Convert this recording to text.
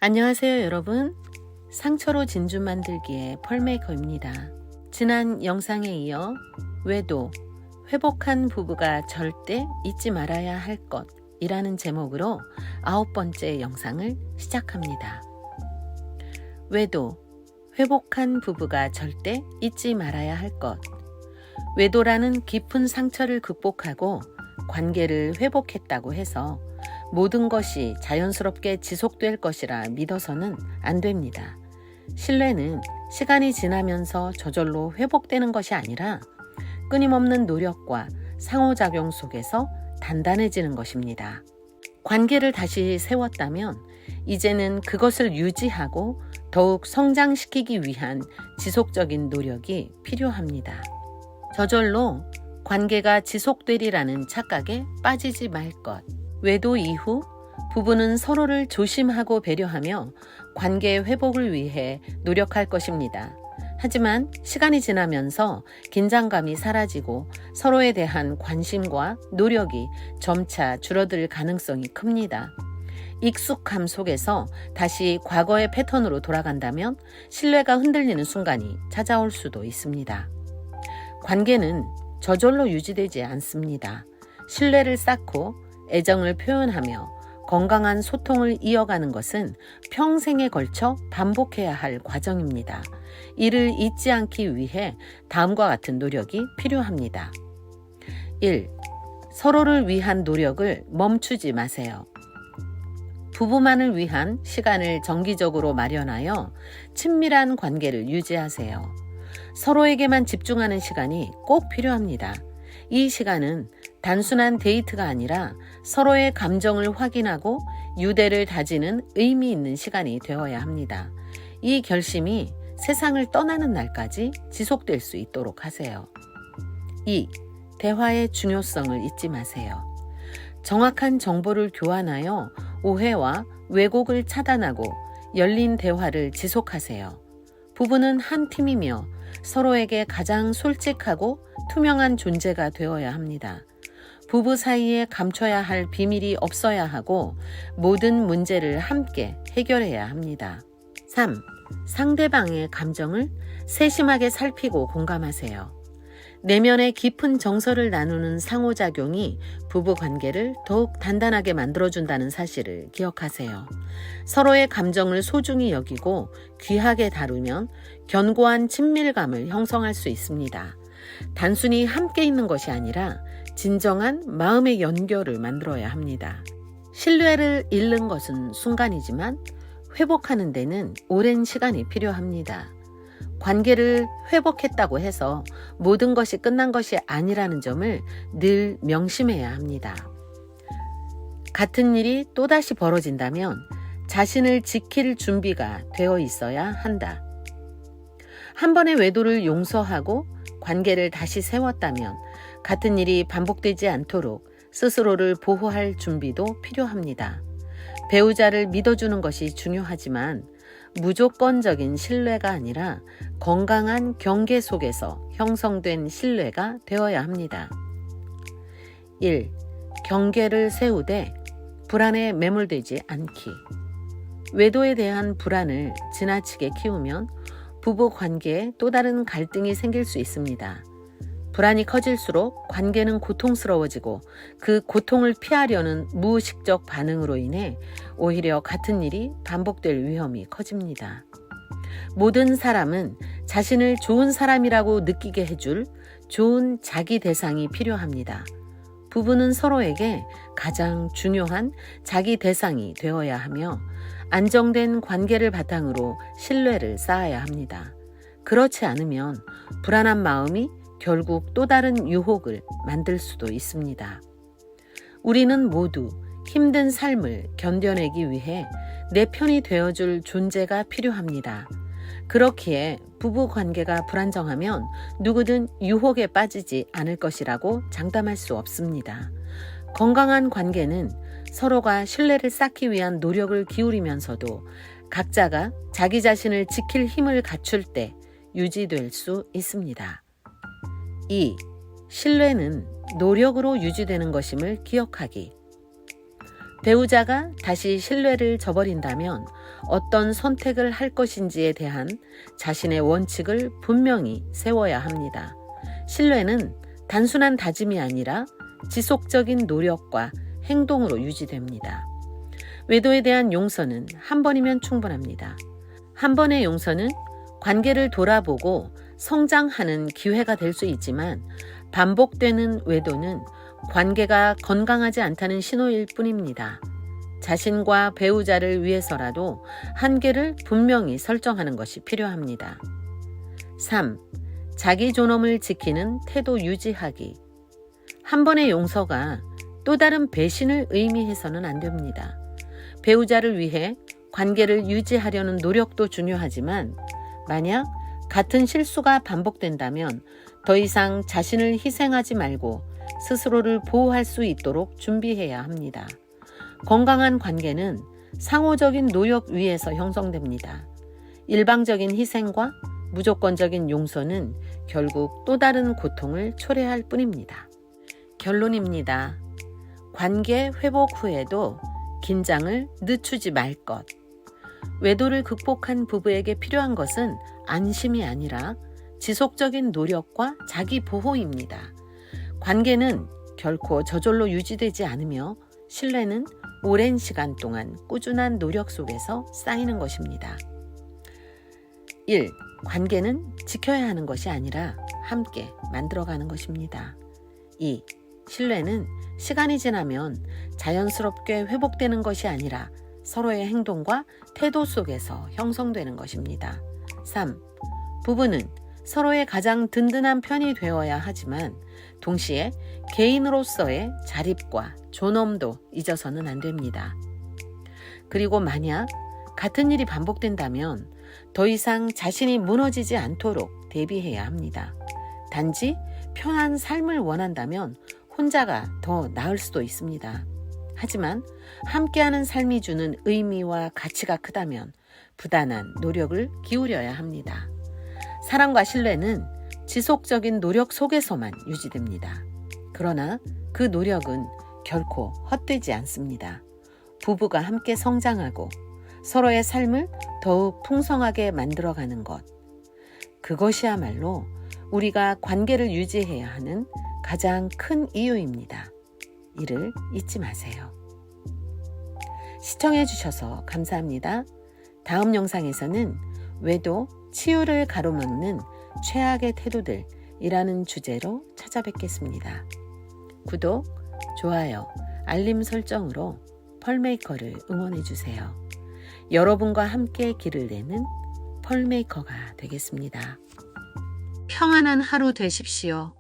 안녕하세요 여러분. 상처로 진주 만들기의 펄메이커입니다. 지난 영상에 이어 외도, 회복한 부부가 절대 잊지 말아야 할 것이라는 제목으로 9번째 영상을 시작합니다. 외도, 회복한 부부가 절대 잊지 말아야 할 것. 외도라는 깊은 상처를 극복하고 관계를 회복했다고 해서 모든 것이 자연스럽게 지속될 것이라 믿어서는 안 됩니다. 신뢰는 시간이 지나면서 저절로 회복되는 것이 아니라 끊임없는 노력과 상호작용 속에서 단단해지는 것입니다. 관계를 다시 세웠다면 이제는 그것을 유지하고 더욱 성장시키기 위한 지속적인 노력이 필요합니다. 저절로 관계가 지속되리라는 착각에 빠지지 말 것. 외도 이후 부부는 서로를 조심하고 배려하며 관계 회복을 위해 노력할 것입니다. 하지만 시간이 지나면서 긴장감이 사라지고 서로에 대한 관심과 노력이 점차 줄어들 가능성이 큽니다. 익숙함 속에서 다시 과거의 패턴으로 돌아간다면 신뢰가 흔들리는 순간이 찾아올 수도 있습니다. 관계는 저절로 유지되지 않습니다. 신뢰를 쌓고 애정을 표현하며 건강한 소통을 이어가는 것은 평생에 걸쳐 반복해야 할 과정입니다. 이를 잊지 않기 위해 다음과 같은 노력이 필요합니다. 1. 서로를 위한 노력을 멈추지 마세요. 부부만을 위한 시간을 정기적으로 마련하여 친밀한 관계를 유지하세요. 서로에게만 집중하는 시간이 꼭 필요합니다. 이 시간은 단순한 데이트가 아니라 서로의 감정을 확인하고 유대를 다지는 의미 있는 시간이 되어야 합니다. 이 결심이 세상을 떠나는 날까지 지속될 수 있도록 하세요. 2. 대화의 중요성을 잊지 마세요. 정확한 정보를 교환하여 오해와 왜곡을 차단하고 열린 대화를 지속하세요. 부부는 한 팀이며 서로에게 가장 솔직하고 투명한 존재가 되어야 합니다. 부부 사이에 감춰야 할 비밀이 없어야 하고 모든 문제를 함께 해결해야 합니다. 3. 상대방의 감정을 세심하게 살피고 공감하세요. 내면의 깊은 정서를 나누는 상호작용이 부부 관계를 더욱 단단하게 만들어준다는 사실을 기억하세요. 서로의 감정을 소중히 여기고 귀하게 다루면 견고한 친밀감을 형성할 수 있습니다. 단순히 함께 있는 것이 아니라 진정한 마음의 연결을 만들어야 합니다. 신뢰를 잃는 것은 순간이지만 회복하는 데는 오랜 시간이 필요합니다. 관계를 회복했다고 해서 모든 것이 끝난 것이 아니라는 점을 늘 명심해야 합니다. 같은 일이 또다시 벌어진다면 자신을 지킬 준비가 되어 있어야 한다. 한 번의 외도를 용서하고 관계를 다시 세웠다면 같은 일이 반복되지 않도록 스스로를 보호할 준비도 필요합니다. 배우자를 믿어주는 것이 중요하지만 무조건적인 신뢰가 아니라 건강한 경계 속에서 형성된 신뢰가 되어야 합니다. 1. 경계를 세우되 불안에 매몰되지 않기. 외도에 대한 불안을 지나치게 키우면 부부 관계에 또 다른 갈등이 생길 수 있습니다. 불안이 커질수록 관계는 고통스러워지고 그 고통을 피하려는 무의식적 반응으로 인해 오히려 같은 일이 반복될 위험이 커집니다. 모든 사람은 자신을 좋은 사람이라고 느끼게 해줄 좋은 자기 대상이 필요합니다. 부부는 서로에게 가장 중요한 자기 대상이 되어야 하며 안정된 관계를 바탕으로 신뢰를 쌓아야 합니다. 그렇지 않으면 불안한 마음이 결국 또 다른 유혹을 만들 수도 있습니다. 우리는 모두 힘든 삶을 견뎌내기 위해 내 편이 되어줄 존재가 필요합니다. 그렇기에 부부 관계가 불안정하면 누구든 유혹에 빠지지 않을 것이라고 장담할 수 없습니다. 건강한 관계는 서로가 신뢰를 쌓기 위한 노력을 기울이면서도 각자가 자기 자신을 지킬 힘을 갖출 때 유지될 수 있습니다. 2. 신뢰는 노력으로 유지되는 것임을 기억하기. 배우자가 다시 신뢰를 저버린다면 어떤 선택을 할 것인지에 대한 자신의 원칙을 분명히 세워야 합니다. 신뢰는 단순한 다짐이 아니라 지속적인 노력과 행동으로 유지됩니다. 외도에 대한 용서는 한 번이면 충분합니다. 한 번의 용서는 관계를 돌아보고 성장하는 기회가 될 수 있지만 반복되는 외도는 관계가 건강하지 않다는 신호일 뿐입니다. 자신과 배우자를 위해서라도 한계를 분명히 설정하는 것이 필요합니다. 3. 자기 존엄을 지키는 태도 유지하기. 한 번의 용서가 또 다른 배신을 의미해서는 안 됩니다. 배우자를 위해 관계를 유지하려는 노력도 중요하지만 만약 같은 실수가 반복된다면 더 이상 자신을 희생하지 말고 스스로를 보호할 수 있도록 준비해야 합니다. 건강한 관계는 상호적인 노력 위에서 형성됩니다. 일방적인 희생과 무조건적인 용서는 결국 또 다른 고통을 초래할 뿐입니다. 결론입니다. 관계 회복 후에도 긴장을 늦추지 말 것. 외도를 극복한 부부에게 필요한 것은 안심이 아니라 지속적인 노력과 자기 보호입니다. 관계는 결코 저절로 유지되지 않으며 신뢰는 오랜 시간 동안 꾸준한 노력 속에서 쌓이는 것입니다. 1. 관계는 지켜야 하는 것이 아니라 함께 만들어가는 것입니다. 2. 신뢰는 시간이 지나면 자연스럽게 회복되는 것이 아니라 서로의 행동과 태도 속에서 형성되는 것입니다. 3. 부부는 서로의 가장 든든한 편이 되어야 하지만 동시에 개인으로서의 자립과 존엄도 잊어서는 안 됩니다. 그리고 만약 같은 일이 반복된다면 더 이상 자신이 무너지지 않도록 대비해야 합니다. 단지 편한 삶을 원한다면 혼자가 더 나을 수도 있습니다. 하지만 함께하는 삶이 주는 의미와 가치가 크다면 부단한 노력을 기울여야 합니다. 사랑과 신뢰는 지속적인 노력 속에서만 유지됩니다. 그러나 그 노력은 결코 헛되지 않습니다. 부부가 함께 성장하고 서로의 삶을 더욱 풍성하게 만들어가는 것. 그것이야말로 우리가 관계를 유지해야 하는 가장 큰 이유입니다. 이를 잊지 마세요. 시청해 주셔서 감사합니다. 다음 영상에서는 외도, 치유를 가로막는 최악의 태도들이라는 주제로 찾아뵙겠습니다. 구독, 좋아요, 알림 설정으로 펄메이커를 응원해 주세요. 여러분과 함께 길을 내는 펄메이커가 되겠습니다. 평안한 하루 되십시오.